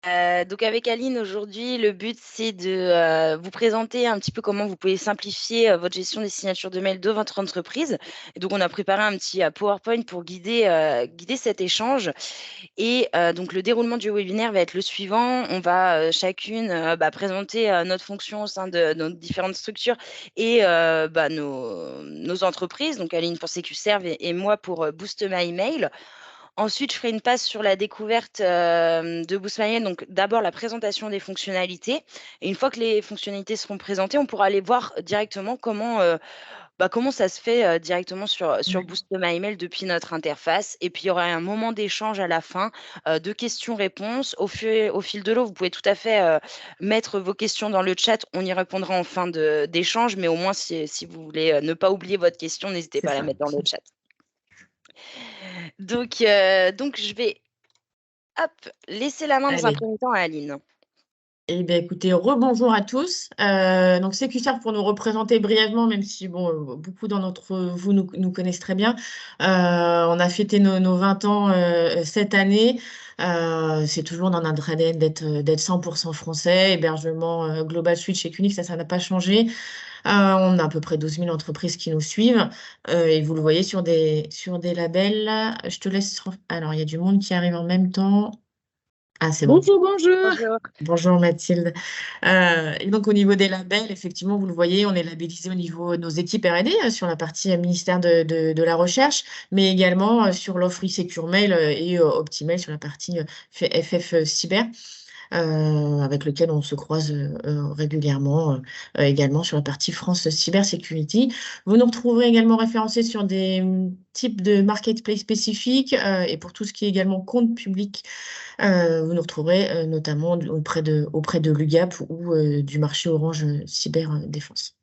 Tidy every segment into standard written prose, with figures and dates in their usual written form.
Donc avec Aline, aujourd'hui, le but, c'est de vous présenter un petit peu comment vous pouvez simplifier votre gestion des signatures de mail de votre entreprise. Et donc, on a préparé un petit PowerPoint pour guider cet échange. Et donc, le déroulement du webinaire va être le suivant. On va chacune présenter notre fonction au sein de nos différentes structures et nos entreprises. Donc, Aline pour CQServe et moi pour Boost My Email. Ensuite, je ferai une passe sur la découverte de Boost My Email. Donc, d'abord, la présentation des fonctionnalités. Et une fois que les fonctionnalités seront présentées, on pourra aller voir directement comment ça se fait directement sur Ouais, Boost My Email depuis notre interface. Et puis, il y aura un moment d'échange à la fin de questions-réponses. Au fil de l'eau, vous pouvez tout à fait mettre vos questions dans le chat. On y répondra en fin d'échange. Mais au moins, si vous voulez ne pas oublier votre question, n'hésitez c'est pas à la ça. mettre dans le chat. Donc, je vais hop, laisser la main dans un Allez. premier temps à Aline. Eh bien, écoutez, rebonjour à tous. Donc, CQSAR pour nous représenter brièvement, même si bon, beaucoup d'entre vous nous connaissent très bien. On a fêté nos 20 ans cette année. C'est toujours dans notre ADN d'être 100% français. Hébergement Global Switch et Qunix, ça n'a pas changé. On a à peu près 12 000 entreprises qui nous suivent. Et vous le voyez sur des labels. Je te laisse. Alors, il y a du monde qui arrive en même temps. Ah, c'est bon. Bonjour, bonjour. Bonjour. Bonjour Mathilde. Et donc au niveau des labels, effectivement, vous le voyez, on est labellisé au niveau de nos équipes R&D sur la partie ministère de la Recherche, mais également sur l'offre e-Secure Mail et Optimail sur la partie FF Cyber, avec lequel on se croise régulièrement, également sur la partie France Cyber Security. Vous nous retrouverez également référencés sur des types de marketplace spécifiques et pour tout ce qui est également compte public. Vous nous retrouverez notamment auprès de l'UGAP ou du marché Orange Cyber Défense.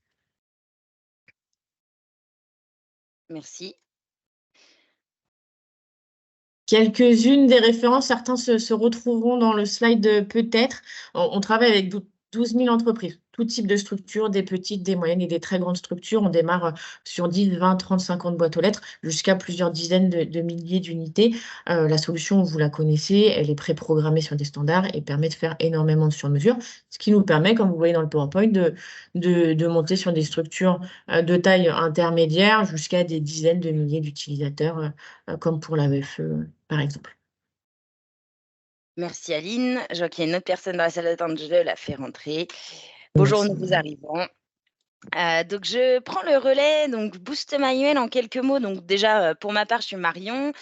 Merci. Quelques-unes des références, certains se retrouveront dans le slide peut-être. On travaille avec 12 000 entreprises, tout type de structures, des petites, des moyennes et des très grandes structures. On démarre sur 10, 20, 30, 50 boîtes aux lettres jusqu'à plusieurs dizaines de milliers d'unités. La solution, vous la connaissez, elle est préprogrammée sur des standards et permet de faire énormément de sur-mesure, ce qui nous permet, comme vous voyez dans le PowerPoint, de monter sur des structures de taille intermédiaire jusqu'à des dizaines de milliers d'utilisateurs, comme pour la l'AEFE par exemple. Merci Aline. Je vois qu'il y a une autre personne dans la salle d'attente, je la fais rentrer. Bonjour, Merci. nouveaux arrivants. Donc je prends le relais, donc Boost My Email en quelques mots. Donc déjà, pour ma part, je suis Marion,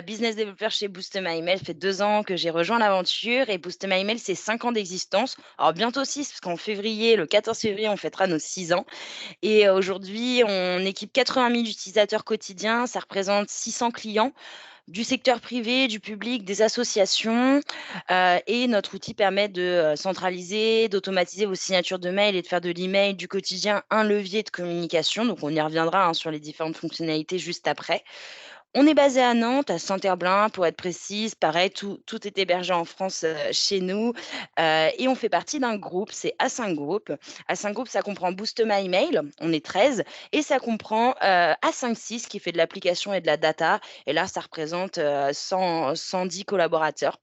business developer chez Boost My Email. Ça fait 2 ans que j'ai rejoint l'aventure et Boost My Email, c'est 5 ans d'existence. Alors bientôt 6 parce qu'en février, le 14 février, on fêtera nos 6 ans et aujourd'hui, on équipe 80 000 utilisateurs quotidiens. Ça représente 600 clients du secteur privé, du public, des associations. Et notre outil permet de centraliser, d'automatiser vos signatures de mail et de faire de l'email du quotidien un levier de communication. Donc, on y reviendra sur les différentes fonctionnalités juste après. On est basé à Nantes, à Saint-Herblain, pour être précise. Pareil, tout est hébergé en France chez nous. Et on fait partie d'un groupe, c'est A5 Group. A5 Group, ça comprend Boost My Email, on est 13, et ça comprend A56 qui fait de l'application et de la data. Et là, ça représente 110 collaborateurs.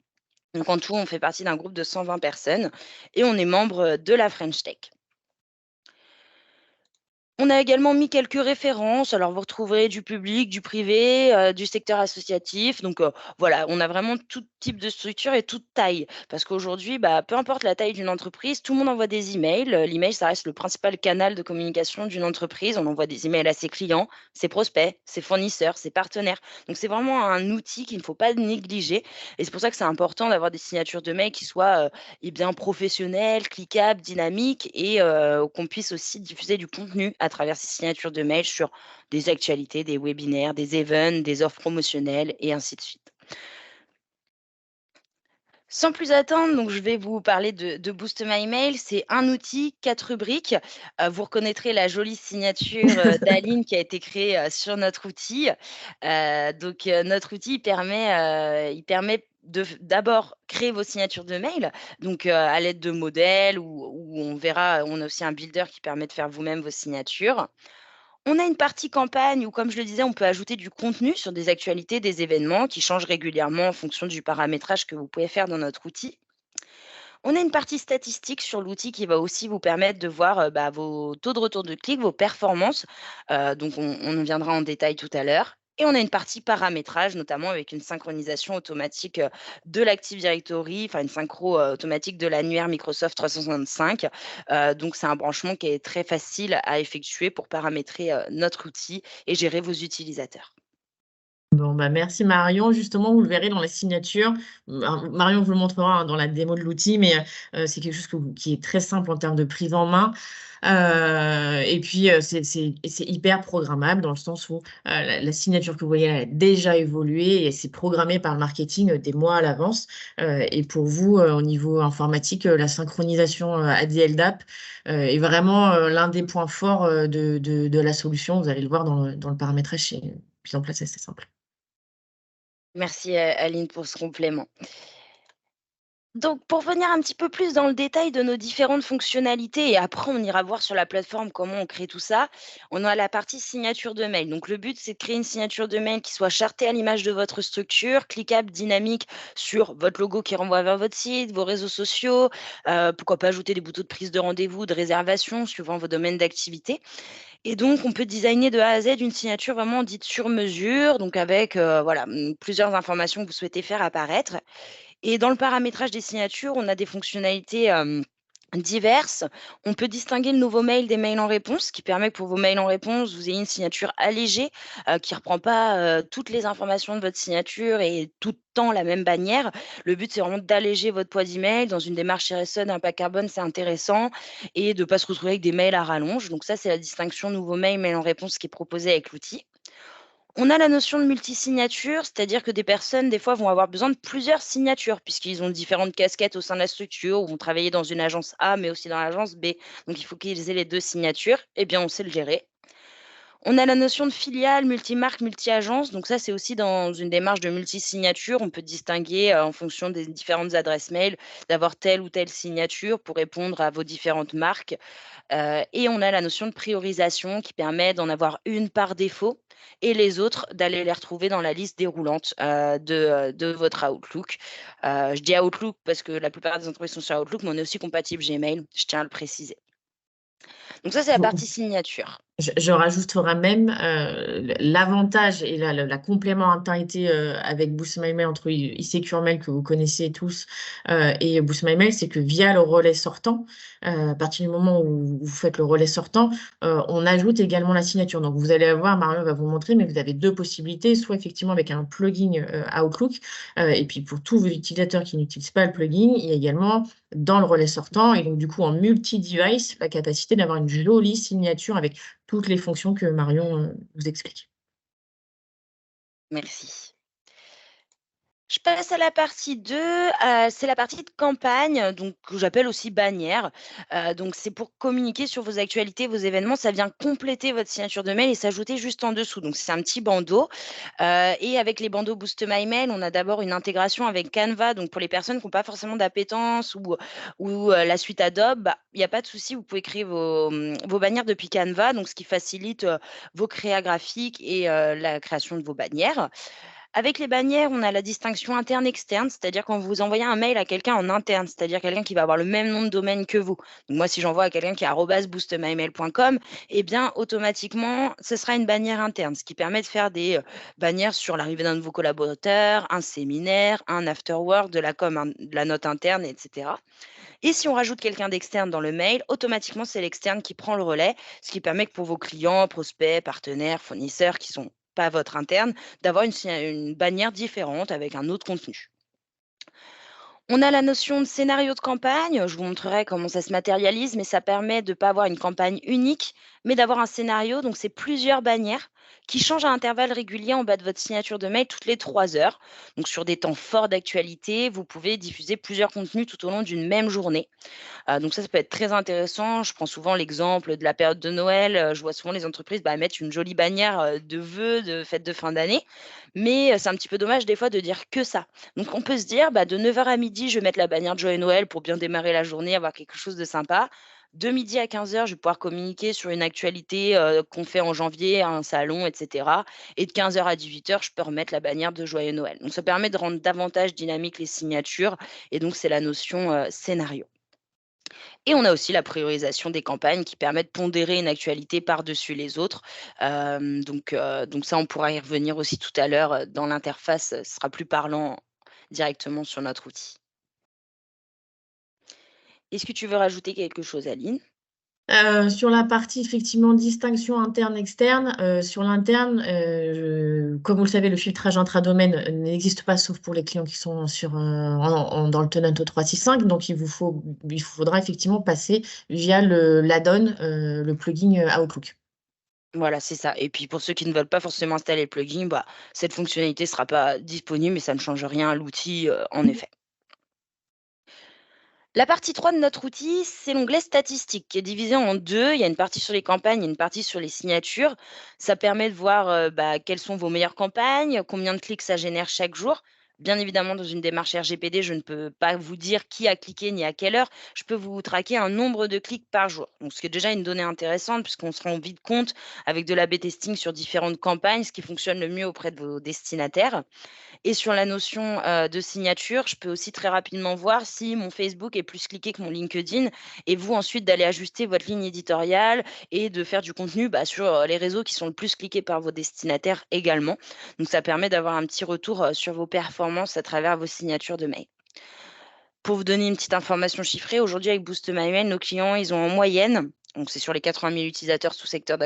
Donc en tout, on fait partie d'un groupe de 120 personnes et on est membre de la French Tech. On a également mis quelques références. Alors, vous retrouverez du public, du privé, du secteur associatif. Donc, voilà, on a vraiment tout type de structure et toute taille. Parce qu'aujourd'hui, peu importe la taille d'une entreprise, tout le monde envoie des emails. L'email, ça reste le principal canal de communication d'une entreprise. On envoie des emails à ses clients, ses prospects, ses fournisseurs, ses partenaires. Donc, c'est vraiment un outil qu'il ne faut pas négliger. Et c'est pour ça que c'est important d'avoir des signatures de mails qui soient bien professionnelles, cliquables, dynamiques et qu'on puisse aussi diffuser du contenu à travers ces signatures de mail sur des actualités, des webinaires, des events, des offres promotionnelles et ainsi de suite. Sans plus attendre, donc je vais vous parler de Boost My Mail. C'est un outil, 4 rubriques. Vous reconnaîtrez la jolie signature d'Aline qui a été créée sur notre outil. Notre outil il permet d'abord créer vos signatures de mail, donc à l'aide de modèles où on verra, on a aussi un builder qui permet de faire vous-même vos signatures. On a une partie campagne où, comme je le disais, on peut ajouter du contenu sur des actualités, des événements qui changent régulièrement en fonction du paramétrage que vous pouvez faire dans notre outil. On a une partie statistique sur l'outil qui va aussi vous permettre de voir, vos taux de retour de clic, vos performances, donc on en viendra en détail tout à l'heure et on a une partie paramétrage, notamment avec une synchronisation automatique, de l'Active Directory, enfin une synchro, automatique de l'annuaire Microsoft 365. Donc c'est un branchement qui est très facile à effectuer pour paramétrer, notre outil et gérer vos utilisateurs. Bon, bah, merci Marion. Justement, vous le verrez dans la signature. Marion vous le montrera, hein, dans la démo de l'outil, mais c'est quelque chose qui est très simple en termes de prise en main. Et puis, c'est hyper programmable dans le sens où la signature que vous voyez, elle a déjà évolué et c'est programmé par le marketing des mois à l'avance. Et pour vous, au niveau informatique, la synchronisation AD/LDAP est vraiment l'un des points forts de la solution. Vous allez le voir dans le paramétrage, c'est mise en place assez simple. Merci, Aline pour ce complément. Donc, pour venir un petit peu plus dans le détail de nos différentes fonctionnalités et après on ira voir sur la plateforme comment on crée tout ça, on a la partie signature de mail. Donc, le but, c'est de créer une signature de mail qui soit chartée à l'image de votre structure, cliquable, dynamique sur votre logo qui renvoie vers votre site, vos réseaux sociaux, pourquoi pas ajouter des boutons de prise de rendez-vous, de réservation, suivant vos domaines d'activité. Et donc, on peut designer de A à Z une signature vraiment dite sur mesure, donc avec voilà, plusieurs informations que vous souhaitez faire apparaître. Et dans le paramétrage des signatures, on a des fonctionnalités diverses. On peut distinguer le nouveau mail des mails en réponse, ce qui permet que pour vos mails en réponse, vous ayez une signature allégée qui ne reprend pas toutes les informations de votre signature et tout le temps la même bannière. Le but, c'est vraiment d'alléger votre poids d'email. Dans une démarche RSE d'impact carbone, c'est intéressant et de ne pas se retrouver avec des mails à rallonge. Donc ça, c'est la distinction nouveau mail, mail en réponse qui est proposée avec l'outil. On a la notion de multisignature, c'est-à-dire que des personnes, des fois, vont avoir besoin de plusieurs signatures, puisqu'ils ont différentes casquettes au sein de la structure, ou vont travailler dans une agence A, mais aussi dans l'agence B. Donc, il faut qu'ils aient les deux signatures. Eh bien, on sait le gérer. On a la notion de filiale, multimarque, multi-agence. Donc ça, c'est aussi dans une démarche de multisignature. On peut distinguer en fonction des différentes adresses mail, d'avoir telle ou telle signature pour répondre à vos différentes marques. Et on a la notion de priorisation qui permet d'en avoir une par défaut et les autres d'aller les retrouver dans la liste déroulante, de votre Outlook. Je dis Outlook parce que la plupart des entreprises sont sur Outlook, mais on est aussi compatible Gmail, je tiens à le préciser. Donc ça, c'est la partie signature. Je rajouterai même l'avantage et la complémentarité avec Boost My Mail entre eSecure Mail que vous connaissez tous et Boost My Mail, c'est que via le relais sortant, à partir du moment où vous faites le relais sortant, on ajoute également la signature. Donc vous allez voir, Marion va vous montrer, mais vous avez deux possibilités, soit effectivement avec un plugin Outlook, et puis pour tous vos utilisateurs qui n'utilisent pas le plugin, il y a également dans le relais sortant, et donc du coup en multi-device, la capacité d'avoir une jolie signature avec toutes les fonctions que Marion vous explique. Merci. Je passe à la partie 2, c'est la partie de campagne, donc que j'appelle aussi bannière. Donc c'est pour communiquer sur vos actualités, vos événements. Ça vient compléter votre signature de mail et s'ajouter juste en dessous. Donc c'est un petit bandeau, et avec les bandeaux Boost My Mail, on a d'abord une intégration avec Canva. Donc pour les personnes qui n'ont pas forcément d'appétence ou la suite Adobe, bah, il y a pas de souci, vous pouvez créer vos bannières depuis Canva, donc ce qui facilite, vos créas graphiques et la création de vos bannières. Avec les bannières, on a la distinction interne-externe, c'est-à-dire quand vous envoyez un mail à quelqu'un en interne, c'est-à-dire quelqu'un qui va avoir le même nom de domaine que vous. Donc moi, si j'envoie à quelqu'un qui est @boostmymail.com, eh bien, automatiquement, ce sera une bannière interne, ce qui permet de faire des bannières sur l'arrivée d'un nouveau collaborateur, un séminaire, un afterwork, de la com, de la note interne, etc. Et si on rajoute quelqu'un d'externe dans le mail, automatiquement, c'est l'externe qui prend le relais, ce qui permet que pour vos clients, prospects, partenaires, fournisseurs qui sont pas votre interne, d'avoir une bannière différente avec un autre contenu. On a la notion de scénario de campagne. Je vous montrerai comment ça se matérialise, mais ça permet de ne pas avoir une campagne unique, mais d'avoir un scénario. Donc, c'est plusieurs bannières qui changent à intervalles réguliers en bas de votre signature de mail toutes les 3 heures. Donc, sur des temps forts d'actualité, vous pouvez diffuser plusieurs contenus tout au long d'une même journée. Donc ça peut être très intéressant. Je prends souvent l'exemple de la période de Noël. Je vois souvent les entreprises, mettre une jolie bannière, de vœux, de fête de fin d'année. Mais, c'est un petit peu dommage des fois de dire que ça. Donc on peut se dire, de 9 heures à midi, je vais mettre la bannière de joyeux Noël pour bien démarrer la journée, avoir quelque chose de sympa. De midi à 15 heures, je vais pouvoir communiquer sur une actualité qu'on fait en janvier à un salon, etc. Et de 15 heures à 18 heures, je peux remettre la bannière de Joyeux Noël. Donc ça permet de rendre davantage dynamique les signatures. Et donc c'est la notion scénario. Et on a aussi la priorisation des campagnes qui permet de pondérer une actualité par-dessus les autres. Donc ça, on pourra y revenir aussi tout à l'heure dans l'interface, ce sera plus parlant directement sur notre outil. Est-ce que tu veux rajouter quelque chose, Aline? Sur la partie effectivement distinction interne-externe, sur l'interne, comme vous le savez, le filtrage intra-domaine n'existe pas sauf pour les clients qui sont dans le tenant au 365. Donc il vous faudra effectivement passer via l'add-on, le plugin Outlook. Voilà, c'est ça. Et puis pour ceux qui ne veulent pas forcément installer le plugin, bah, cette fonctionnalité ne sera pas disponible, mais ça ne change rien à l'outil, en effet. La partie 3 de notre outil, c'est l'onglet statistiques qui est divisé en deux. Il y a une partie sur les campagnes et une partie sur les signatures. Ça permet de voir quelles sont vos meilleures campagnes, combien de clics ça génère chaque jour. Bien évidemment, dans une démarche RGPD, je ne peux pas vous dire qui a cliqué ni à quelle heure. Je peux vous traquer un nombre de clics par jour. Donc, ce qui est déjà une donnée intéressante puisqu'on se rend vite compte avec de l'A/B testing sur différentes campagnes, ce qui fonctionne le mieux auprès de vos destinataires. Et sur la notion, de signature, je peux aussi très rapidement voir si mon Facebook est plus cliqué que mon LinkedIn et vous ensuite d'aller ajuster votre ligne éditoriale et de faire du contenu, bah, sur, les réseaux qui sont le plus cliqués par vos destinataires également. Donc ça permet d'avoir un petit retour, sur vos performances à travers vos signatures de mail. Pour vous donner une petite information chiffrée, aujourd'hui avec Boost My Mail, nos clients, ils ont en moyenne, donc c'est sur les 80 000 utilisateurs tout secteur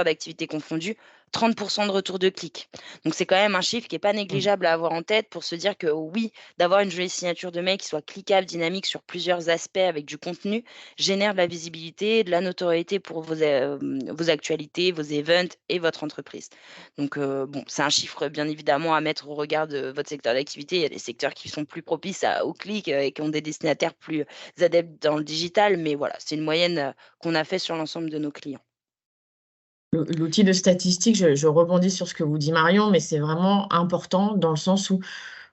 d'activité confondu, 30 de retour de clic. Donc c'est quand même un chiffre qui est pas négligeable à avoir en tête pour se dire que oui, d'avoir une jolie signature de mail qui soit cliquable, dynamique sur plusieurs aspects avec du contenu, génère de la visibilité, de la notoriété pour vos actualités, vos events et votre entreprise. Donc bon, c'est un chiffre bien évidemment à mettre au regard de votre secteur d'activité. Il y a des secteurs qui sont plus propices au clic et qui ont des destinataires plus adeptes dans le digital, mais voilà, c'est une moyenne qu'on a fait sur l'ensemble de nos clients. L'outil de statistique, je rebondis sur ce que vous dit Marion, mais c'est vraiment important dans le sens où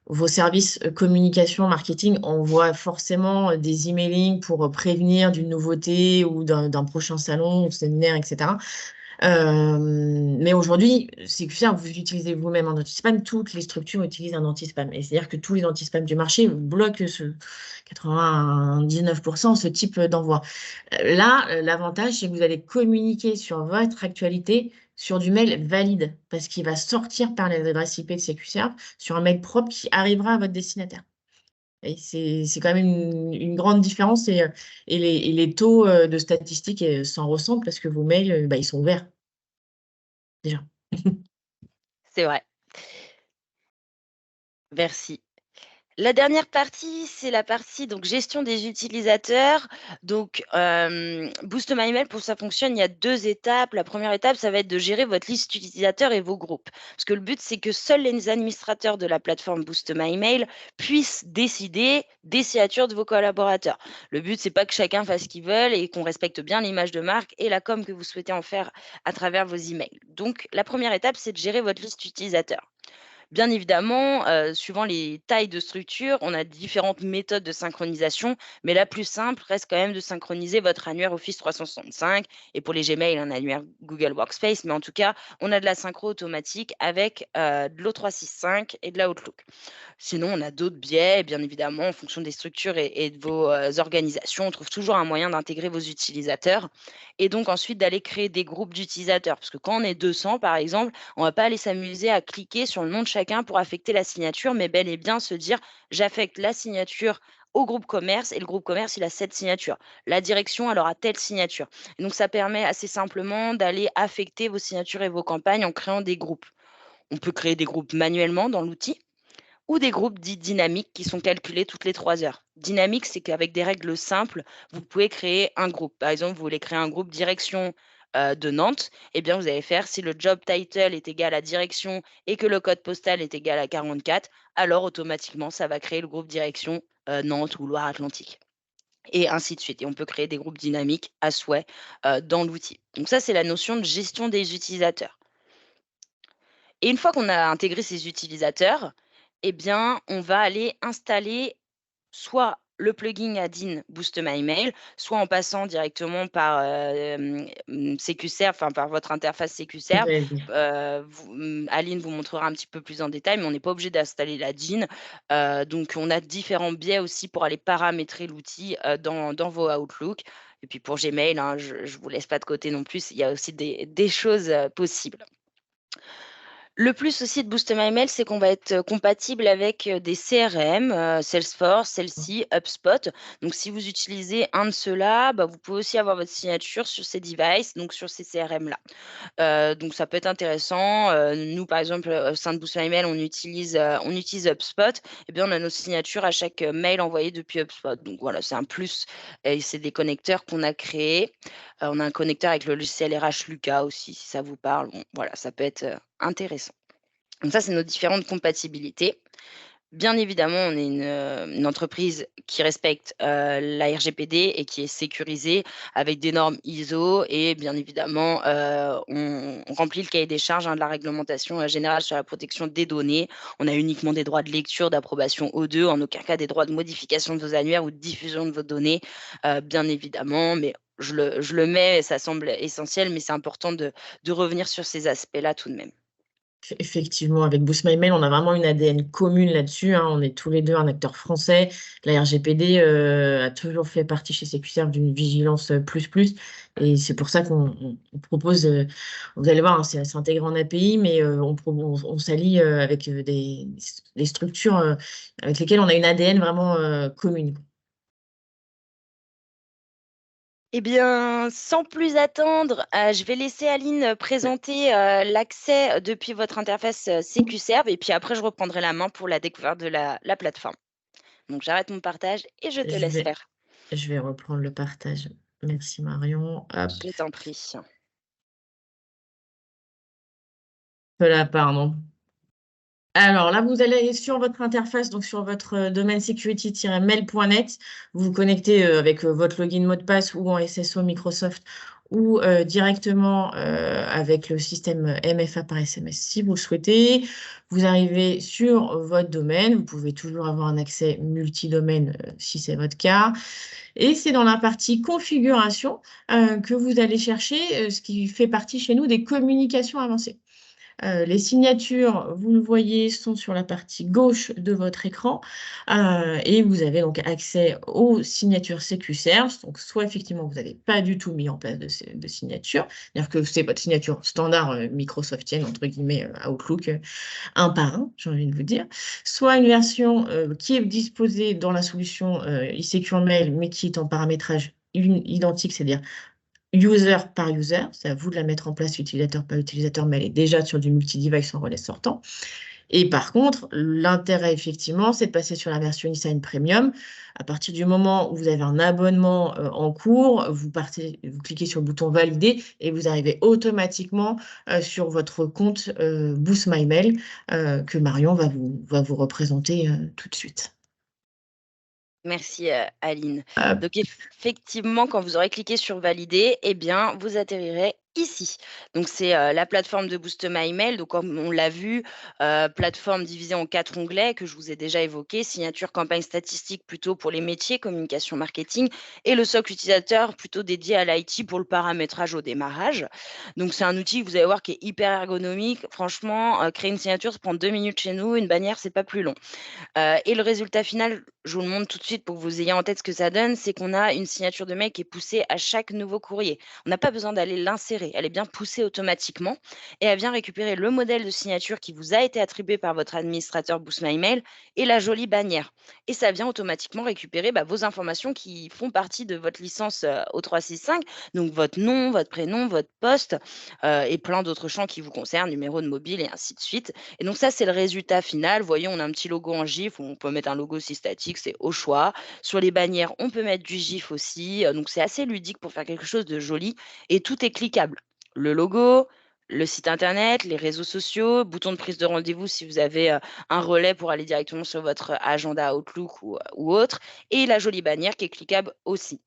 vos services communication, marketing, on voit forcément des emailing pour prévenir d'une nouveauté ou d'un prochain salon ou séminaire, etc. Mais aujourd'hui, c'est que ça, vous utilisez vous-même un anti-spam, toutes les structures utilisent un anti-spam. Et c'est-à-dire que tous les anti-spam du marché bloquent 99% ce type d'envoi. Là, l'avantage, c'est que vous allez communiquer sur votre actualité sur du mail valide, parce qu'il va sortir par les adresses IP de CQCR sur un mail propre qui arrivera à votre destinataire. Et c'est quand même une grande différence et les taux de statistiques s'en ressentent parce que vos mails, bah, ils sont ouverts déjà. C'est vrai. Merci. La dernière partie, c'est la partie donc gestion des utilisateurs. Donc, Boost My Mail, pour que ça fonctionne, il y a 2 étapes. La première étape, ça va être de gérer votre liste utilisateur et vos groupes. Parce que le but, c'est que seuls les administrateurs de la plateforme Boost My Mail puissent décider des signatures de vos collaborateurs. Le but, c'est pas que chacun fasse ce qu'il veut et qu'on respecte bien l'image de marque et la com que vous souhaitez en faire à travers vos emails. Donc, la première étape, c'est de gérer votre liste utilisateur. Bien évidemment, suivant les tailles de structure, on a différentes méthodes de synchronisation, mais la plus simple reste quand même de synchroniser votre annuaire Office 365 et pour les Gmail, un annuaire Google Workspace. Mais en tout cas, on a de la synchro automatique avec, de l'O365 et de l'Outlook. Sinon, on a d'autres biais, bien évidemment, en fonction des structures et de vos organisations. On trouve toujours un moyen d'intégrer vos utilisateurs et donc ensuite d'aller créer des groupes d'utilisateurs. Parce que quand on est 200, par exemple, on ne va pas aller s'amuser à cliquer sur le nom de chacun pour affecter la signature, mais bel et bien se dire j'affecte la signature au groupe commerce et le groupe commerce, il a cette signature. La direction, elle aura telle signature. Et donc, ça permet assez simplement d'aller affecter vos signatures et vos campagnes en créant des groupes. On peut créer des groupes manuellement dans l'outil ou des groupes dits dynamiques qui sont calculés toutes les 3 heures. Dynamique, c'est qu'avec des règles simples, vous pouvez créer un groupe. Par exemple, vous voulez créer un groupe direction de Nantes, eh bien, vous allez faire si le job title est égal à direction et que le code postal est égal à 44, alors automatiquement, ça va créer le groupe direction Nantes ou Loire-Atlantique. Et ainsi de suite. Et on peut créer des groupes dynamiques à souhait dans l'outil. Donc ça, c'est la notion de gestion des utilisateurs. Et une fois qu'on a intégré ces utilisateurs, eh bien, on va aller installer soit le plugin add-in Boost My Mail, soit en passant directement par CQServe, enfin par votre interface CQServe. Très bien. Aline vous montrera un petit peu plus en détail, mais on n'est pas obligé d'installer l'add-in. Donc on a différents biais aussi pour aller paramétrer l'outil dans vos Outlook. Et puis pour Gmail, hein, je ne vous laisse pas de côté non plus, il y a aussi des choses possibles. Le plus aussi de Boost My Mail, c'est qu'on va être compatible avec des CRM, Salesforce, Celle-ci, HubSpot. Donc si vous utilisez un de ceux-là, bah, vous pouvez aussi avoir votre signature sur ces devices, donc sur ces CRM-là. Donc ça peut être intéressant. Nous, par exemple, au sein de Boost My Mail, on utilise HubSpot. Et bien, on a nos signatures à chaque mail envoyé depuis HubSpot. Donc voilà, c'est un plus et c'est des connecteurs qu'on a créés. On a un connecteur avec le logiciel RH Luca aussi, si ça vous parle. Bon, voilà, ça peut être intéressant. Donc ça, c'est nos différentes compatibilités. Bien évidemment, on est une entreprise qui respecte la RGPD et qui est sécurisée avec des normes ISO et bien évidemment, on remplit le cahier des charges de la réglementation générale sur la protection des données. On a uniquement des droits de lecture, d'approbation O2, en aucun cas des droits de modification de vos annuaires ou de diffusion de vos données, bien évidemment, mais je le mets, ça semble essentiel, mais c'est important de revenir sur ces aspects-là tout de même. Effectivement, avec Boost My Mail, on a vraiment une ADN commune là-dessus, hein. On est tous les deux un acteur français. La RGPD a toujours fait partie chez CQServe d'une vigilance plus. Et c'est pour ça qu'on propose, vous allez voir, hein, c'est assez intégré en API, mais on s'allie avec des structures avec lesquelles on a une ADN vraiment commune. Eh bien, sans plus attendre, je vais laisser Aline présenter, l'accès depuis votre interface, CQServe et puis après je reprendrai la main pour la découverte de la plateforme. Donc j'arrête mon partage et je te Je laisse vais, faire. je vais reprendre le partage. Merci Marion. Hop, Je t'en prie. voilà, pardon. Alors là, vous allez sur votre interface, donc sur votre domaine security-mail.net, vous vous connectez avec votre login mot de passe ou en SSO Microsoft ou directement avec le système MFA par SMS si vous le souhaitez. Vous arrivez sur votre domaine, vous pouvez toujours avoir un accès multi-domaine si c'est votre cas. Et c'est dans la partie configuration que vous allez chercher ce qui fait partie chez nous des communications avancées. Les signatures, vous le voyez, sont sur la partie gauche de votre écran et vous avez donc accès aux signatures CQServe. Donc, soit effectivement, vous n'avez pas du tout mis en place de signature, c'est-à-dire que c'est votre signature standard Microsoftienne, entre guillemets, Outlook, un par un, j'ai envie de vous dire, soit une version qui est disposée dans la solution eSecure Mail, mais qui est en paramétrage identique, c'est-à-dire user par user, c'est à vous de la mettre en place utilisateur par utilisateur, mais elle est déjà sur du multi-device en relais sortant. Et par contre, l'intérêt, effectivement, c'est de passer sur la version eSign Premium. À partir du moment où vous avez un abonnement en cours, vous cliquez sur le bouton Valider et vous arrivez automatiquement sur votre compte Boost My Mail que Marion va vous représenter tout de suite. Merci, Aline. Hop. Donc effectivement, quand vous aurez cliqué sur valider, eh bien, vous atterrirez ici. Donc c'est, la plateforme de Boost My Email. Donc comme on l'a vu, plateforme divisée en 4 onglets que je vous ai déjà évoqués: signature, campagne statistique plutôt pour les métiers, communication, marketing et le socle utilisateur plutôt dédié à l'IT pour le paramétrage au démarrage. Donc c'est un outil que vous allez voir qui est hyper ergonomique. Franchement, créer une signature, ça prend 2 minutes chez nous, une bannière, c'est pas plus long. Et le résultat final, je vous le montre tout de suite pour que vous ayez en tête ce que ça donne, c'est qu'on a une signature de mail qui est poussée à chaque nouveau courrier. On n'a pas besoin d'aller l'insérer, elle est bien poussée automatiquement et elle vient récupérer le modèle de signature qui vous a été attribué par votre administrateur Boost My Mail et la jolie bannière. Et ça vient automatiquement récupérer vos informations qui font partie de votre licence O365, donc votre nom, votre prénom, votre poste et plein d'autres champs qui vous concernent, numéro de mobile et ainsi de suite. Et donc ça, c'est le résultat final. Vous voyez, on a un petit logo en GIF, on peut mettre un logo aussi statique, c'est au choix. Sur les bannières, on peut mettre du GIF aussi. Donc c'est assez ludique pour faire quelque chose de joli et tout est cliquable. Le logo, le site internet, les réseaux sociaux, bouton de prise de rendez-vous si vous avez un relais pour aller directement sur votre agenda Outlook ou autre, et la jolie bannière qui est cliquable aussi.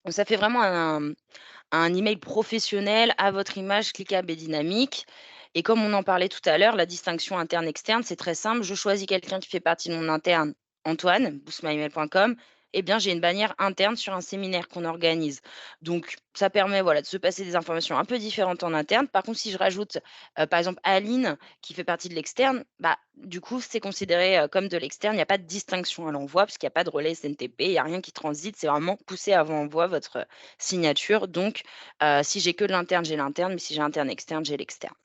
Donc ça fait vraiment un email professionnel à votre image, cliquable et dynamique. Et comme on en parlait tout à l'heure, la distinction interne-externe, c'est très simple. Je choisis quelqu'un qui fait partie de mon interne, Antoine, boostmymail.com, eh bien, j'ai une bannière interne sur un séminaire qu'on organise. Donc, ça permet voilà, de se passer des informations un peu différentes en interne. Par contre, si je rajoute, par exemple, Aline, qui fait partie de l'externe, bah, du coup, c'est considéré comme de l'externe. Il n'y a pas de distinction à l'envoi, puisqu'il n'y a pas de relais SNTP, il n'y a rien qui transite. C'est vraiment poussé avant envoi votre signature. Donc, si j'ai que de l'interne, j'ai l'interne, mais si j'ai interne, externe, j'ai l'externe.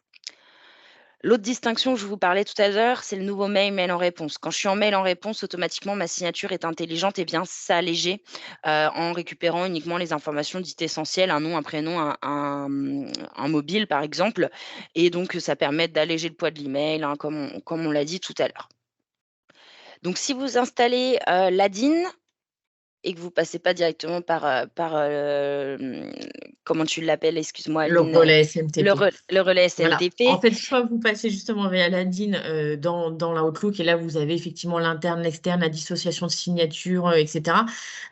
L'autre distinction que je vous parlais tout à l'heure, c'est le nouveau mail en réponse. Quand je suis en mail en réponse, automatiquement, ma signature est intelligente et vient s'alléger en récupérant uniquement les informations dites essentielles, un nom, un prénom, un mobile, par exemple. Et donc, ça permet d'alléger le poids de l'email, hein, comme on l'a dit tout à l'heure. Donc, si vous installez l'ADIN, et que vous passez pas directement comment tu l'appelles? Excuse-moi, Le Aline, relais SMTP. le relais Voilà. En SMTP. fait, soit vous passez justement via Aladine dans la Outlook et là, vous avez effectivement l'interne, l'externe, la dissociation de signature, etc.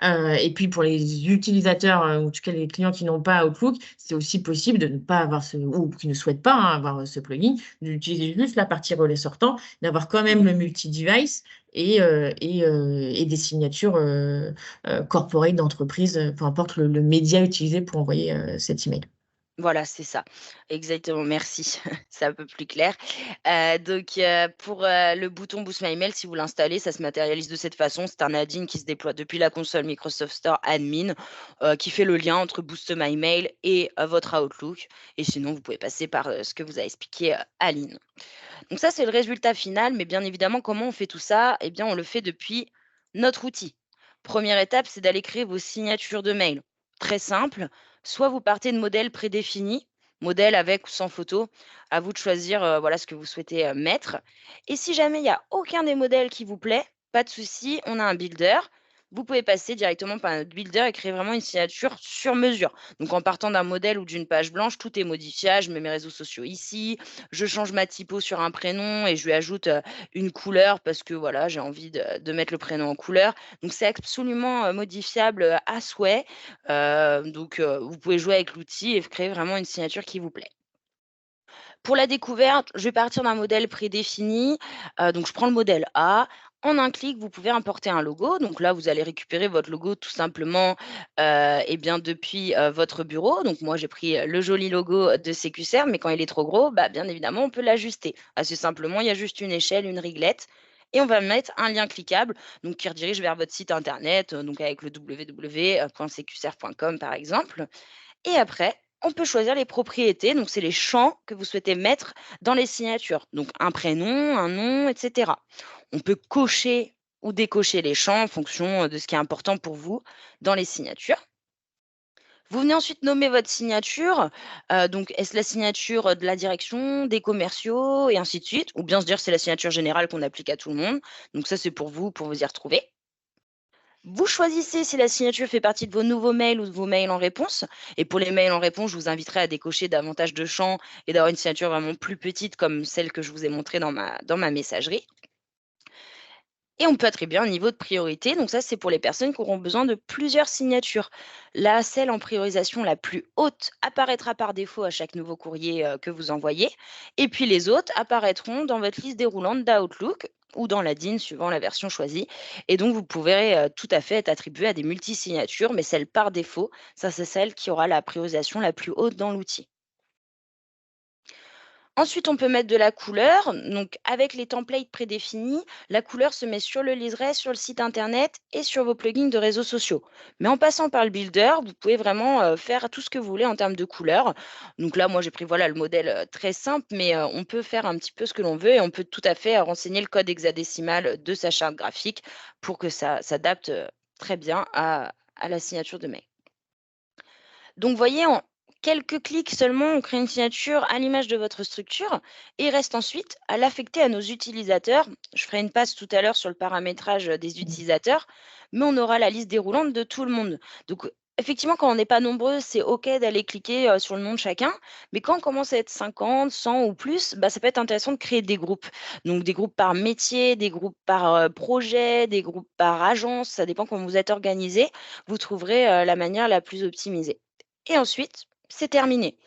Et puis, pour les utilisateurs, ou en tout cas les clients qui n'ont pas Outlook, c'est aussi possible de ne pas avoir ou qui ne souhaitent pas hein, avoir ce plugin, d'utiliser juste la partie relais sortant, d'avoir quand même le multi-device et des signatures corporate d'entreprise, peu importe le média utilisé pour envoyer cet email. Voilà, c'est ça. Exactement, merci. C'est un peu plus clair. Donc, pour, le bouton Boost My Mail, si vous l'installez, ça se matérialise de cette façon. C'est un add-in qui se déploie depuis la console Microsoft Store Admin, qui fait le lien entre Boost My Mail et votre Outlook. Et sinon, vous pouvez passer par, ce que vous a expliqué, Aline. Donc ça, c'est le résultat final, mais bien évidemment, comment on fait tout ça? Eh bien, on le fait depuis notre outil. Première étape, c'est d'aller créer vos signatures de mail. Très simple. Soit vous partez de modèles prédéfinis, modèle avec ou sans photo. À vous de choisir voilà, ce que vous souhaitez mettre. Et si jamais il n'y a aucun des modèles qui vous plaît, pas de souci, on a un builder. Vous pouvez passer directement par notre builder et créer vraiment une signature sur mesure. Donc en partant d'un modèle ou d'une page blanche, tout est modifiable. Je mets mes réseaux sociaux ici, je change ma typo sur un prénom et je lui ajoute une couleur parce que voilà, j'ai envie de mettre le prénom en couleur. Donc c'est absolument modifiable à souhait. Donc vous pouvez jouer avec l'outil et créer vraiment une signature qui vous plaît. Pour la découverte, je vais partir d'un modèle prédéfini. Donc je prends le modèle A. En un clic, vous pouvez importer un logo. Donc là, vous allez récupérer votre logo tout simplement eh bien, depuis votre bureau. Donc moi, j'ai pris le joli logo de CQCR, mais quand il est trop gros, bah, bien évidemment, on peut l'ajuster. Assez simplement, il y a juste une échelle, une réglette. Et on va mettre un lien cliquable donc, qui redirige vers votre site internet, donc avec le www.cqcr.com par exemple. Et après, on peut choisir les propriétés, donc c'est les champs que vous souhaitez mettre dans les signatures. Donc un prénom, un nom, etc. On peut cocher ou décocher les champs en fonction de ce qui est important pour vous dans les signatures. Vous venez ensuite nommer votre signature. Donc, est-ce la signature de la direction, des commerciaux et ainsi de suite, ou bien se dire c'est la signature générale qu'on applique à tout le monde. Donc ça, c'est pour vous y retrouver. Vous choisissez si la signature fait partie de vos nouveaux mails ou de vos mails en réponse. Et pour les mails en réponse, je vous inviterai à décocher davantage de champs et d'avoir une signature vraiment plus petite comme celle que je vous ai montrée dans ma messagerie. Et on peut attribuer un niveau de priorité. Donc ça, c'est pour les personnes qui auront besoin de plusieurs signatures. La celle en priorisation la plus haute apparaîtra par défaut à chaque nouveau courrier que vous envoyez. Et puis les autres apparaîtront dans votre liste déroulante d'Outlook ou dans la DIN suivant la version choisie. Et donc, vous pourrez tout à fait être attribué à des multisignatures, mais celle par défaut, ça c'est celle qui aura la priorisation la plus haute dans l'outil. Ensuite, on peut mettre de la couleur. Donc, avec les templates prédéfinis, la couleur se met sur le liseré, sur le site internet et sur vos plugins de réseaux sociaux. Mais en passant par le builder, vous pouvez vraiment faire tout ce que vous voulez en termes de couleurs. Donc là, moi, j'ai pris voilà, le modèle très simple, mais on peut faire un petit peu ce que l'on veut et on peut tout à fait renseigner le code hexadécimal de sa charte graphique pour que ça s'adapte très bien à la signature de mail. Donc, voyez, en quelques clics seulement, on crée une signature à l'image de votre structure et il reste ensuite à l'affecter à nos utilisateurs. Je ferai une passe tout à l'heure sur le paramétrage des utilisateurs, mais on aura la liste déroulante de tout le monde. Donc, effectivement, quand on n'est pas nombreux, c'est OK d'aller cliquer sur le nom de chacun, mais quand on commence à être 50, 100 ou plus, bah, ça peut être intéressant de créer des groupes. Donc, des groupes par métier, des groupes par projet, des groupes par agence, ça dépend comment vous êtes organisé. Vous trouverez la manière la plus optimisée. Et ensuite, c'est terminé.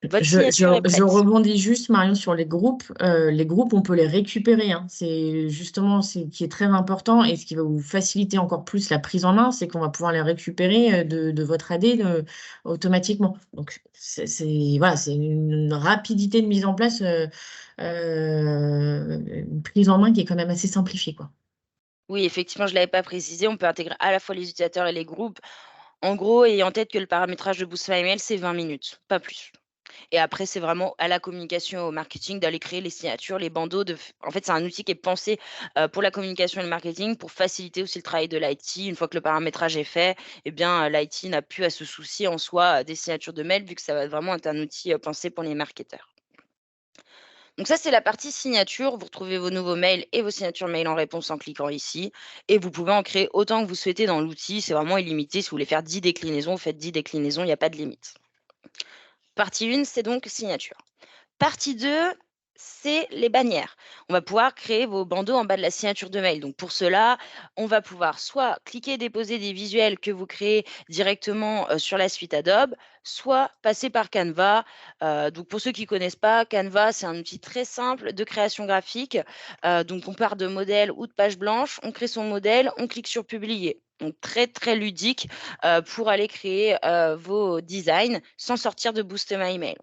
Votre Je je signature est je prête. rebondis juste, Marion, sur les groupes. Les groupes, on peut les récupérer, hein. C'est justement ce qui est très important et ce qui va vous faciliter encore plus la prise en main, c'est qu'on va pouvoir les récupérer de votre AD automatiquement. Donc, voilà, c'est une rapidité de mise en place, une prise en main qui est quand même assez simplifiée, quoi. Oui, effectivement, je ne l'avais pas précisé, on peut intégrer à la fois les utilisateurs et les groupes. En gros, ayez en tête que le paramétrage de Boost My Email, c'est 20 minutes, pas plus. Et après, c'est vraiment à la communication, au marketing d'aller créer les signatures, les bandeaux. En fait, c'est un outil qui est pensé pour la communication et le marketing pour faciliter aussi le travail de l'IT. Une fois que le paramétrage est fait, eh bien, l'IT n'a plus à se soucier en soi des signatures de mail vu que ça va vraiment être un outil pensé pour les marketeurs. Donc ça, c'est la partie signature. Vous retrouvez vos nouveaux mails et vos signatures mail en réponse en cliquant ici. Et vous pouvez en créer autant que vous souhaitez dans l'outil. C'est vraiment illimité. Si vous voulez faire 10 déclinaisons, vous faites 10 déclinaisons, il n'y a pas de limite. Partie 1, c'est donc signature. Partie 2, c'est les bannières. On va pouvoir créer vos bandeaux en bas de la signature de mail. Donc pour cela, on va pouvoir soit cliquer et déposer des visuels que vous créez directement sur la suite Adobe, soit passer par Canva. Donc pour ceux qui ne connaissent pas, Canva, c'est un outil très simple de création graphique. Donc on part de modèle ou de page blanche, on crée son modèle, on clique sur publier. Donc très très ludique pour aller créer vos designs sans sortir de Boost My Email.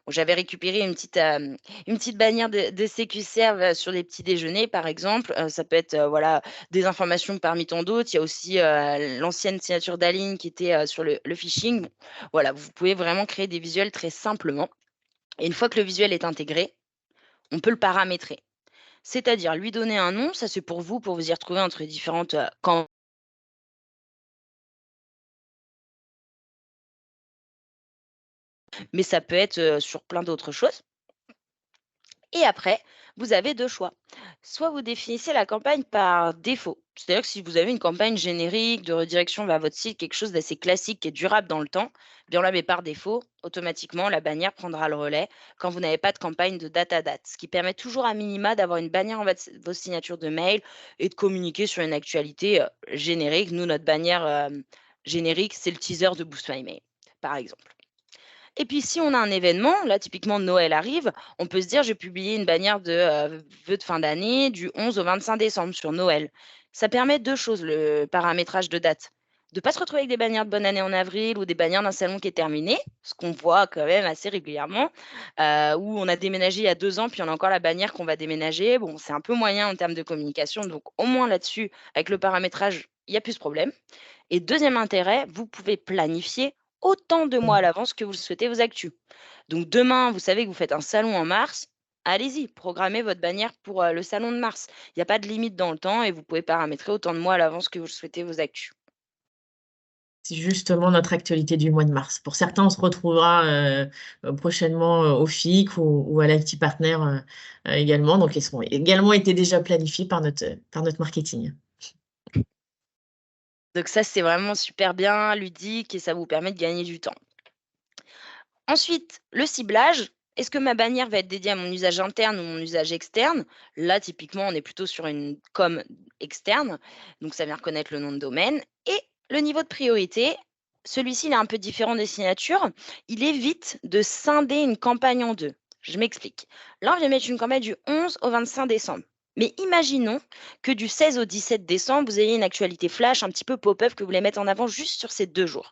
Bon, j'avais récupéré une petite bannière de CQServe sur les petits déjeuners, par exemple. Ça peut être, voilà, des informations parmi tant d'autres. Il y a aussi, l'ancienne signature d'Aline qui était, sur le phishing. Bon, voilà, vous pouvez vraiment créer des visuels très simplement et une fois que le visuel est intégré, on peut le paramétrer. C'est-à-dire lui donner un nom, ça c'est pour vous y retrouver entre différentes, mais ça peut être, sur plein d'autres choses. Et après, vous avez 2 choix. Soit vous définissez la campagne par défaut, c'est-à-dire que si vous avez une campagne générique de redirection vers votre site, quelque chose d'assez classique et durable dans le temps, eh bien on la met par défaut. Automatiquement, la bannière prendra le relais quand vous n'avez pas de campagne de date à date, ce qui permet toujours à minima d'avoir une bannière en bas de vos signatures de mail et de communiquer sur une actualité générique. Nous, notre bannière générique, c'est le teaser de Boost My Mail, par exemple. Et puis si on a un événement, là typiquement Noël arrive, on peut se dire: «Je vais publier une bannière de, vœux de fin d'année du 11 au 25 décembre sur Noël». Ça permet 2 choses, le paramétrage de date. De ne pas se retrouver avec des bannières de bonne année en avril ou des bannières d'un salon qui est terminé, ce qu'on voit quand même assez régulièrement, où on a déménagé il y a 2 ans, puis on a encore la bannière qu'on va déménager. Bon, c'est un peu moyen en termes de communication, donc au moins là-dessus, avec le paramétrage, il y a plus ce problème. Et deuxième intérêt, vous pouvez planifier autant de mois à l'avance que vous le souhaitez vos actus. Donc demain, vous savez que vous faites un salon en mars, allez-y, programmez votre bannière pour le salon de mars. Il n'y a pas de limite dans le temps et vous pouvez paramétrer autant de mois à l'avance que vous le souhaitez vos actus. C'est justement notre actualité du mois de mars. Pour certains, on se retrouvera prochainement au FIC ou à l'IT Partner également. Donc, ils seront également été déjà planifiés par notre marketing. Donc ça, c'est vraiment super bien, ludique et ça vous permet de gagner du temps. Ensuite, le ciblage. Est-ce que ma bannière va être dédiée à mon usage interne ou mon usage externe? Là, typiquement, on est plutôt sur une com externe, donc ça vient reconnaître le nom de domaine. Et le niveau de priorité, celui-ci, il est un peu différent des signatures. Il évite de scinder une campagne en deux. Je m'explique. Là, on vient mettre une campagne du 11 au 25 décembre. Mais imaginons que du 16 au 17 décembre, vous ayez une actualité flash un petit peu pop-up que vous voulez mettre en avant juste sur ces 2 jours.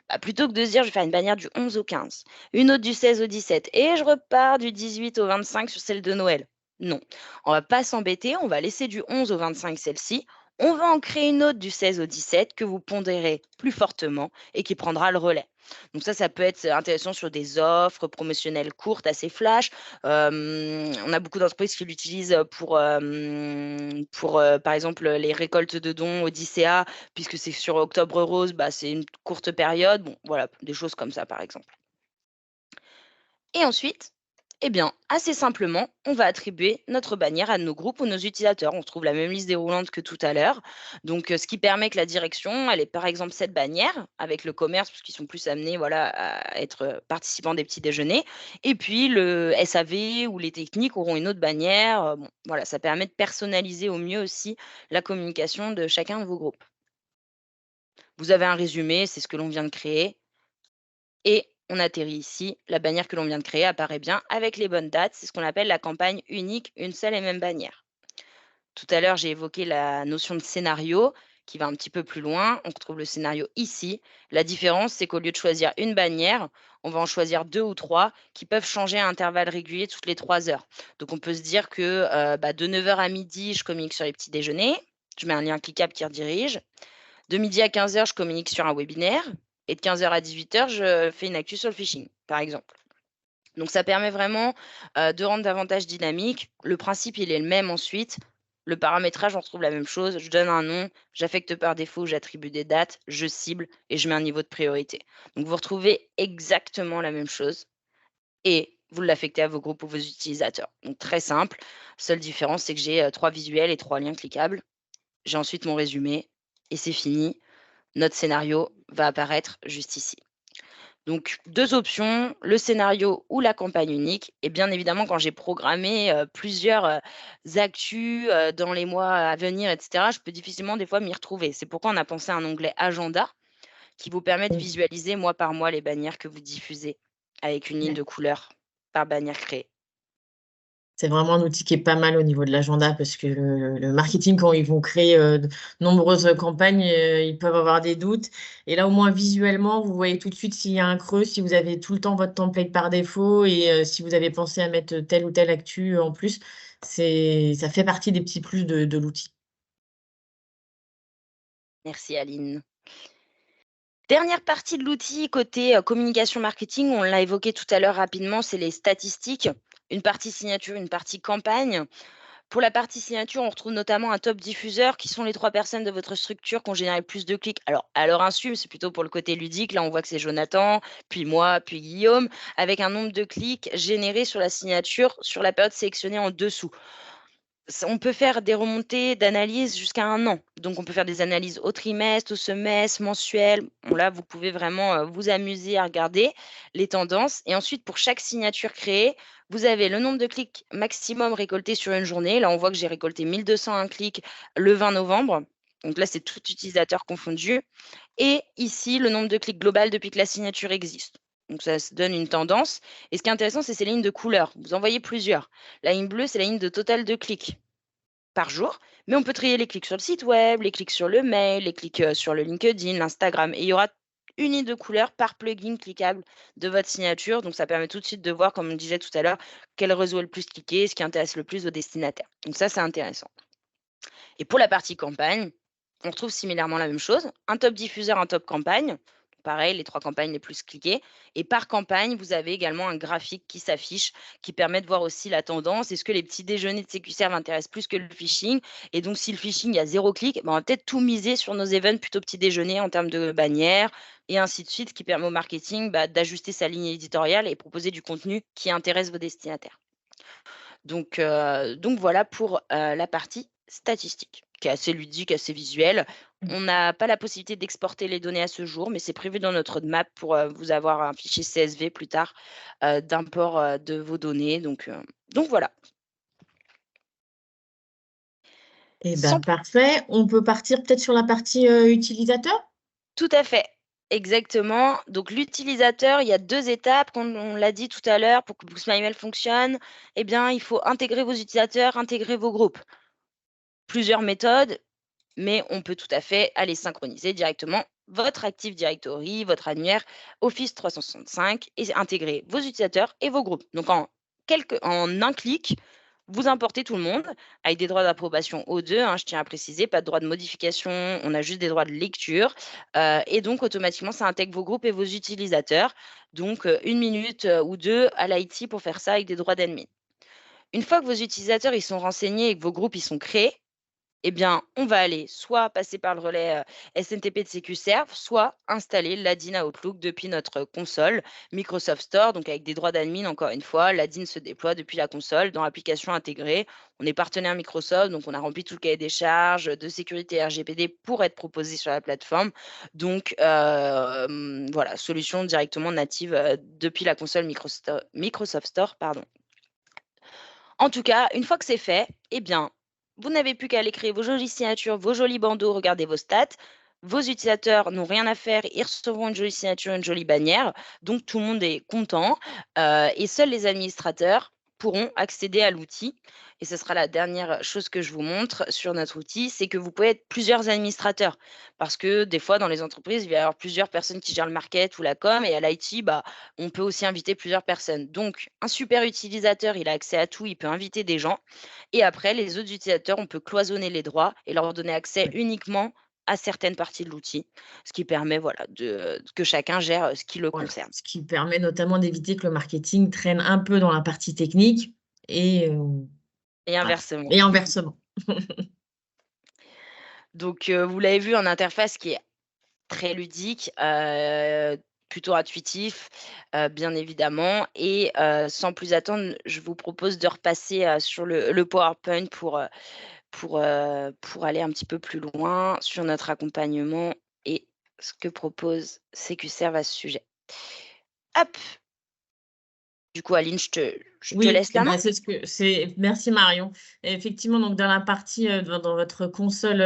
Bah, plutôt que de se dire: «Je vais faire une bannière du 11 au 15, une autre du 16 au 17 et je repars du 18 au 25 sur celle de Noël». Non, on va pas s'embêter, on va laisser du 11 au 25 celle-ci, on va en créer une autre du 16 au 17 que vous pondérez plus fortement et qui prendra le relais. Donc ça peut être intéressant sur des offres promotionnelles courtes, assez flash. On a beaucoup d'entreprises qui l'utilisent pour, par exemple, les récoltes de dons Odyssea puisque c'est sur Octobre Rose, bah, c'est une courte période. Bon, voilà, des choses comme ça, par exemple. Et ensuite, eh bien, assez simplement, on va attribuer notre bannière à nos groupes ou nos utilisateurs. On retrouve la même liste déroulante que tout à l'heure. Donc, ce qui permet que la direction, elle est par exemple cette bannière avec le commerce, parce qu'ils sont plus amenés, voilà, à être participants des petits déjeuners. Et puis, le SAV ou les techniques auront une autre bannière. Bon, voilà, ça permet de personnaliser au mieux aussi la communication de chacun de vos groupes. Vous avez un résumé, c'est ce que l'on vient de créer. Et on atterrit ici, la bannière que l'on vient de créer apparaît bien avec les bonnes dates. C'est ce qu'on appelle la campagne unique, une seule et même bannière. Tout à l'heure, j'ai évoqué la notion de scénario qui va un petit peu plus loin. On retrouve le scénario ici. La différence, c'est qu'au lieu de choisir une bannière, on va en choisir deux ou trois qui peuvent changer à intervalles réguliers toutes les 3 heures. Donc, on peut se dire que de 9 heures à midi, je communique sur les petits déjeuners. Je mets un lien cliquable qui redirige. De midi à 15 heures, je communique sur un webinaire. Et de 15 heures à 18 heures, je fais une actu sur le phishing, par exemple. Donc ça permet vraiment, de rendre davantage dynamique. Le principe, il est le même ensuite. Le paramétrage, on retrouve la même chose. Je donne un nom, j'affecte par défaut, j'attribue des dates, je cible et je mets un niveau de priorité. Donc vous retrouvez exactement la même chose et vous l'affectez à vos groupes ou vos utilisateurs. Donc très simple. Seule différence, c'est que j'ai, 3 visuels et 3 liens cliquables. J'ai ensuite mon résumé et c'est fini. Notre scénario va apparaître juste ici. Donc 2 options, le scénario ou la campagne unique et bien évidemment quand j'ai programmé, plusieurs, actus, dans les mois à venir et cetera, je peux difficilement des fois m'y retrouver. C'est pourquoi on a pensé à un onglet agenda qui vous permet de visualiser mois par mois les bannières que vous diffusez avec une ligne Ouais. de couleur par bannière créée. C'est vraiment un outil qui est pas mal au niveau de l'agenda parce que le marketing, quand ils vont créer de nombreuses campagnes, ils peuvent avoir des doutes. Et là, au moins visuellement, vous voyez tout de suite s'il y a un creux, si vous avez tout le temps votre template par défaut et si vous avez pensé à mettre telle ou telle actu en plus. Ça fait partie des petits plus de l'outil. Merci Aline. Dernière partie de l'outil côté, communication marketing, on l'a évoqué tout à l'heure rapidement, c'est les statistiques. Une partie signature, une partie campagne. Pour la partie signature, on retrouve notamment un top diffuseur qui sont les 3 personnes de votre structure qui ont généré le plus de clics. Alors, à leur insu, c'est plutôt pour le côté ludique. Là, on voit que c'est Jonathan, puis moi, puis Guillaume, avec un nombre de clics générés sur la signature sur la période sélectionnée en dessous. On peut faire des remontées d'analyse jusqu'à un an. Donc, on peut faire des analyses au trimestre, au semestre, mensuel. Bon, là, vous pouvez vraiment vous amuser à regarder les tendances. Et ensuite, pour chaque signature créée, vous avez le nombre de clics maximum récoltés sur une journée. Là, on voit que j'ai récolté 1201 clics le 20 novembre. Donc là, c'est tout utilisateur confondu. Et ici, le nombre de clics global depuis que la signature existe. Donc ça se donne une tendance. Et ce qui est intéressant, c'est ces lignes de couleurs. Vous en voyez plusieurs. La ligne bleue, c'est la ligne de total de clics par jour, mais on peut trier les clics sur le site web, les clics sur le mail, les clics sur le LinkedIn, l'Instagram, et il y aura une ligne de couleur par plugin cliquable de votre signature. Donc, ça permet tout de suite de voir, comme on disait tout à l'heure, quel réseau est le plus cliqué, ce qui intéresse le plus aux destinataires. Donc, ça, c'est intéressant. Et pour la partie campagne, on retrouve similairement la même chose. Un top diffuseur, un top campagne. Pareil, les 3 campagnes les plus cliquées. Et par campagne, vous avez également un graphique qui s'affiche, qui permet de voir aussi la tendance. Est-ce que les petits déjeuners de SécuServe intéressent plus que le phishing? Et donc, si le phishing, il y a 0 clic, on va peut-être tout miser sur nos events plutôt petit déjeuner en termes de bannières et ainsi de suite, qui permet au marketing d'ajuster sa ligne éditoriale et proposer du contenu qui intéresse vos destinataires. Donc voilà pour, la partie statistique, qui est assez ludique, assez visuelle. On n'a pas la possibilité d'exporter les données à ce jour, mais c'est prévu dans notre roadmap pour, vous avoir un fichier CSV plus tard, d'import, de vos données. Donc voilà. Eh ben, Sans parfait. On peut partir peut-être sur la partie utilisateur? Tout à fait, exactement. Donc l'utilisateur, il y a 2 étapes, comme on l'a dit tout à l'heure, pour que Boost My Mail fonctionne, eh bien, il faut intégrer vos utilisateurs, intégrer vos groupes. Plusieurs méthodes, mais on peut tout à fait aller synchroniser directement votre Active Directory, votre annuaire Office 365 et intégrer vos utilisateurs et vos groupes. Donc en un clic, vous importez tout le monde avec des droits d'approbation O2, hein, je tiens à préciser, pas de droit de modification, on a juste des droits de lecture. Et donc automatiquement, ça intègre vos groupes et vos utilisateurs. Donc 1 minute ou 2 à l'IT pour faire ça avec des droits d'admin. Une fois que vos utilisateurs ils sont renseignés et que vos groupes ils sont créés, eh bien, on va aller soit passer par le relais, SNTP de SecuServe, soit installer l'ADIN Outlook depuis notre console Microsoft Store, donc avec des droits d'admin encore une fois. L'ADIN se déploie depuis la console dans l'application intégrée. On est partenaire Microsoft, donc on a rempli tout le cahier des charges de sécurité RGPD pour être proposé sur la plateforme. Donc, voilà, solution directement native, depuis la console Microsoft Store, pardon. En tout cas, une fois que c'est fait, eh bien, vous n'avez plus qu'à aller créer vos jolies signatures, vos jolis bandeaux, regarder vos stats. Vos utilisateurs n'ont rien à faire, ils recevront une jolie signature, une jolie bannière, donc tout le monde est content, et seuls les administrateurs pourront accéder à l'outil et ce sera la dernière chose que je vous montre sur notre outil, c'est que vous pouvez être plusieurs administrateurs. Parce que des fois, dans les entreprises, il va y avoir plusieurs personnes qui gèrent le market ou la com et à l'IT, bah, on peut aussi inviter plusieurs personnes. Donc un super utilisateur, il a accès à tout, il peut inviter des gens et après les autres utilisateurs, on peut cloisonner les droits et leur donner accès Ouais, uniquement à certaines parties de l'outil, ce qui permet, voilà, que chacun gère, ce qui le voilà. concerne Ce qui permet notamment d'éviter que le marketing traîne un peu dans la partie technique et et voilà, inversement. et inversement. Donc vous l'avez vu, en interface qui est très ludique, plutôt intuitif, bien évidemment et sans plus attendre, je vous propose de repasser, sur le PowerPoint pour aller un petit peu plus loin sur notre accompagnement et ce que propose Sécuserve à ce sujet. Hop! Du coup, Aline, je te Oui, laisse et la main. bah, merci Marion. Et effectivement, donc dans la partie, dans votre console,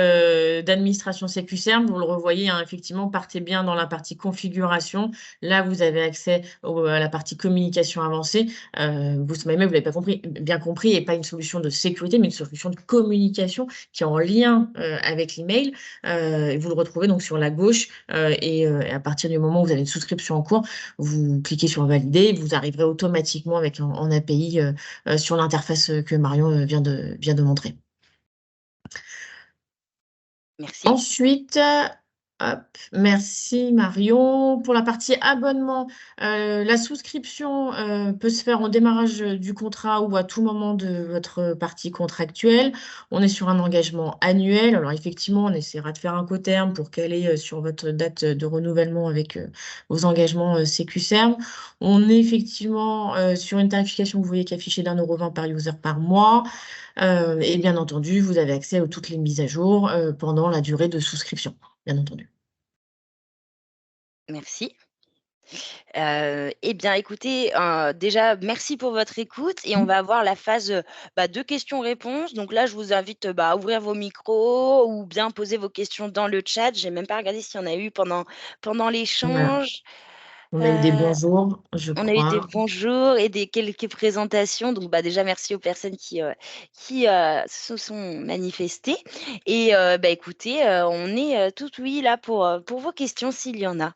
d'administration SécuServe, vous le revoyez, hein, effectivement, partez bien dans la partie configuration. Là, vous avez accès à la partie communication avancée. Boostmymail, vous l'avez pas compris, bien compris, et pas une solution de sécurité, mais une solution de communication qui est en lien, avec l'email. Et vous le retrouvez donc sur la gauche, et à partir du moment où vous avez une souscription en cours, vous cliquez sur valider, vous arriverez automatiquement avec en API sur l'interface que Marion vient de montrer. Merci. Ensuite, hop, merci Marion. Pour la partie abonnement, la souscription peut se faire au démarrage du contrat ou à tout moment de votre partie contractuelle. On est sur un engagement annuel. Alors effectivement, on essaiera de faire un coterme pour caler sur votre date de renouvellement avec vos engagements Sécuserve. On est effectivement sur une tarification, vous voyez, qui est affichée d'1,20 € par user par mois. Et bien entendu, vous avez accès à toutes les mises à jour pendant la durée de souscription, bien entendu. Merci. Eh bien, écoutez, déjà, merci pour votre écoute et on Mmh. va avoir la phase, de questions-réponses. Donc là, je vous invite, à ouvrir vos micros ou bien poser vos questions dans le chat. J'ai même pas regardé s'il y en a eu pendant Voilà. l'échange. On a eu des Heu, bonjours, je on a eu des crois. bonjours et des quelques présentations. Donc, déjà, merci aux personnes qui se sont manifestées et écoutez, on est, tout oui là pour vos questions s'il y en a.